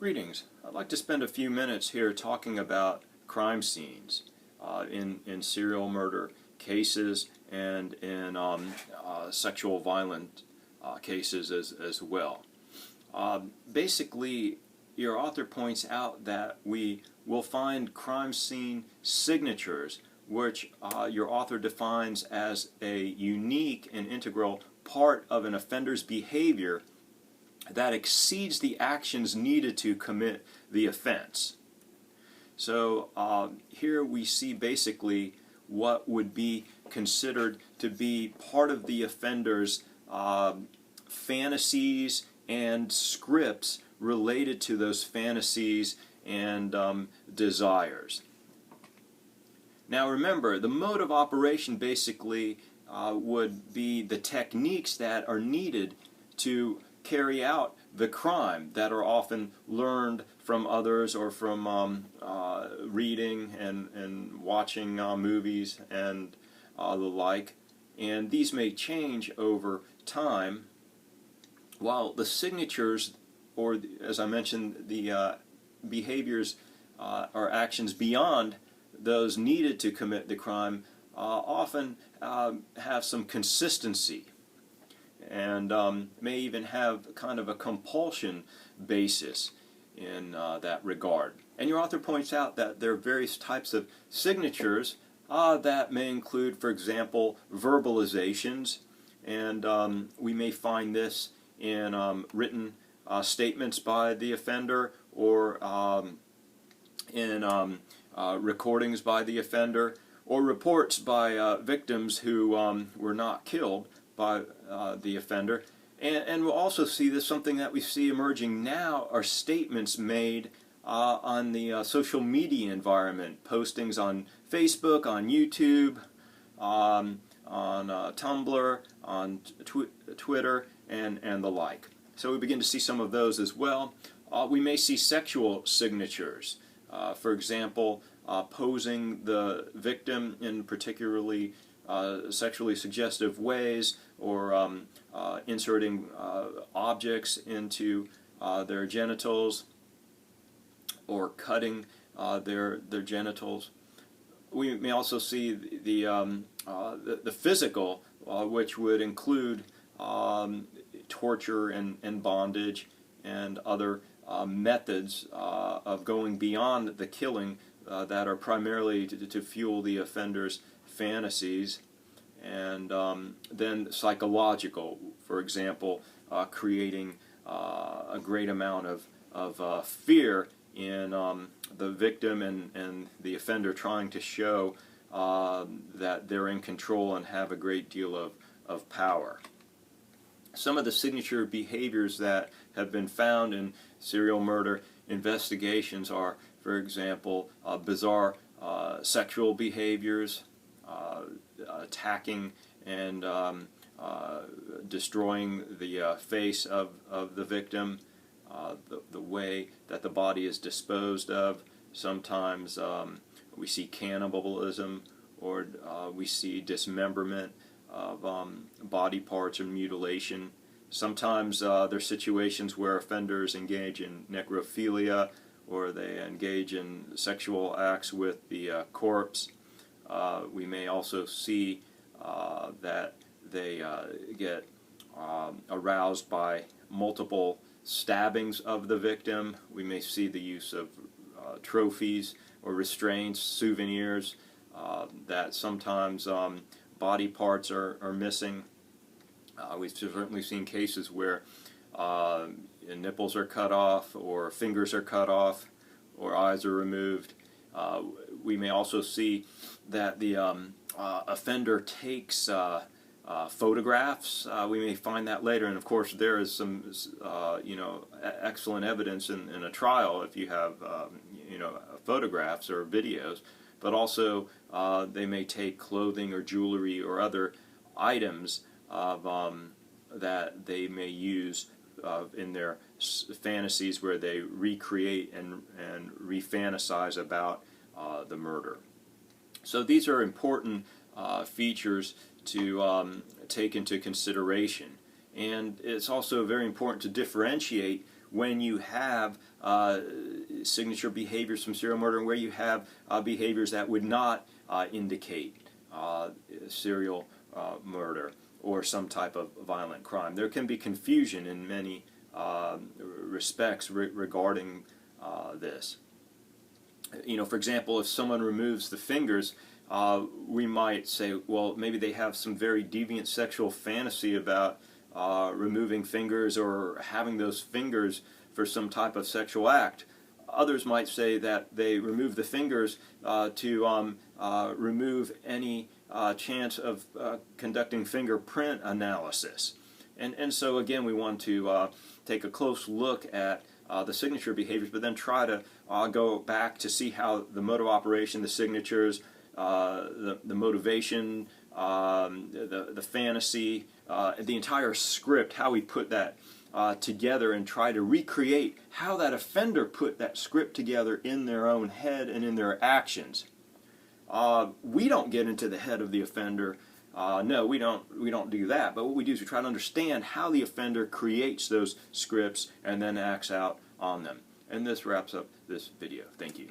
Greetings. I'd like to spend a few minutes here talking about crime scenes in serial murder cases and in sexual violent cases as well. Basically, your author points out that we will find crime scene signatures, which your author defines as a unique and integral part of an offender's behavior that exceeds the actions needed to commit the offense. So here we see basically what would be considered to be part of the offender's fantasies and scripts related to those fantasies and desires. Now remember, the mode of operation basically would be the techniques that are needed to carry out the crime that are often learned from others or from reading and watching movies and the like. And these may change over time, while the signatures, or as I mentioned, the behaviors or actions beyond those needed to commit the crime often have some consistency and may even have kind of a compulsion basis in that regard. And your author points out that there are various types of signatures that may include, for example, verbalizations, and we may find this in written statements by the offender or in recordings by the offender or reports by victims who were not killed by the offender. And we'll also see this, something that we see emerging now are statements made on the social media environment, postings on Facebook, on YouTube, on Tumblr, on Twitter, and the like. So we begin to see some of those as well. We may see sexual signatures. For example, posing the victim in particularly sexually suggestive ways, or inserting objects into their genitals, or cutting their genitals. We may also see the physical, which would include torture and bondage and other methods of going beyond the killing that are primarily to fuel the offender's fantasies. And then psychological, for example, creating a great amount of fear in the victim and the offender, trying to show that they're in control and have a great deal of power. Some of the signature behaviors that have been found in serial murder investigations are, for example, bizarre sexual behaviors, attacking and destroying the face of the victim, the way that the body is disposed of. Sometimes we see cannibalism, or we see dismemberment of body parts or mutilation. Sometimes there are situations where offenders engage in necrophilia, or they engage in sexual acts with the corpse. We may also see that they get aroused by multiple stabbings of the victim. We may see the use of trophies or restraints, souvenirs, that sometimes body parts are missing. We've certainly seen cases where nipples are cut off, or fingers are cut off, or eyes are removed. We may also see that the offender takes photographs. We may find that later, and of course there is some excellent evidence in a trial if you have photographs or videos. But also they may take clothing or jewelry or other items that they may use in their fantasies, where they recreate and re-fantasize about the murder. So these are important features to take into consideration. And it's also very important to differentiate when you have signature behaviors from serial murder and where you have behaviors that would not indicate serial murder or some type of violent crime. There can be confusion in many respects regarding this. You know, for example, if someone removes the fingers, we might say, well, maybe they have some very deviant sexual fantasy about removing fingers or having those fingers for some type of sexual act. Others might say that they remove the fingers to remove any chance of conducting fingerprint analysis. And so again, we want to take a close look at the signature behaviors, but then try to go back to see how the mode of operation, the signatures, the motivation, the fantasy, the entire script, how we put that together and try to recreate how that offender put that script together in their own head and in their actions. We don't get into the head of the offender. No, we don't do that. But what we do is we try to understand how the offender creates those scripts and then acts out on them. And this wraps up this video. Thank you.